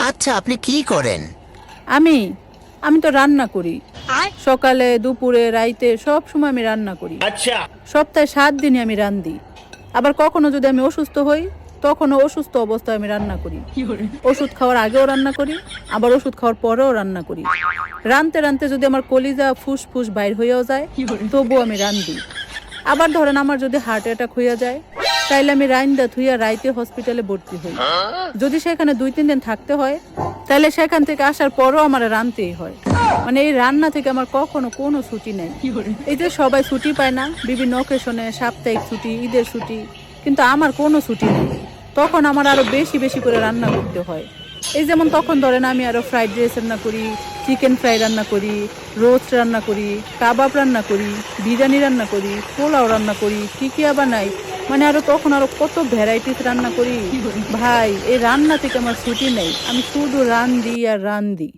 আচ্ছা, আপনি কি করেন? আমি আমি তো রান্না করি। সকালে, দুপুরে, রাইতে সব সময় আমি রান্না করি। সপ্তাহে 7 দিনই আমি রান্ধি। আবার কখনো যদি আমি অসুস্থ হই, তখনও অসুস্থ অবস্থায় আমি রান্না করি। ওষুধ খাওয়ার আগেও রান্না করি, আবার ওষুধ খাওয়ার পরেও রান্না করি। রানতে রানতে যদি আমার কলিজা ফুসফুস বাইর হইয়াও যায়, তবুও আমি রান্ধি। আবার ধরেন আমার যদি হার্ট অ্যাটাক হইয়া যায়, তাইলে আমি রাইন্দা থুইয়া রাইতে হসপিটালে ভর্তি হই। যদি সেখানে 2-3 দিন থাকতে হয়, তাহলে সেখান থেকে আসার পরও আমার রানতেই হয়। মানে এই রান্না থেকে আমার কখনো কোনো ছুটি নেই। এই যে সবাই ছুটি পায় না বিভিন্ন অকেশনে, সাপ্তাহিক ছুটি, ঈদের ছুটি, কিন্তু আমার কোনো ছুটি নেই। তখন আমার আরো বেশি বেশি করে রান্না করতে হয়। এই যেমন তখন ধরেন আমি আরো ফ্রাইড রাইস রান্না করি, চিকেন ফ্রাই রান্না করি, রোস্ট রান্না করি, কাবাব রান্না করি, বিরিয়ানি রান্না করি, পোলাও রান্না করি, টিকিয়া বানাই। মানে আরো তখন আরো কত ভ্যারাইটিস রান্না করি। ভাই এই রান্না থেকে আমার ছুটি নেই, আমি শুধু রান্ধি আর রান্ধি।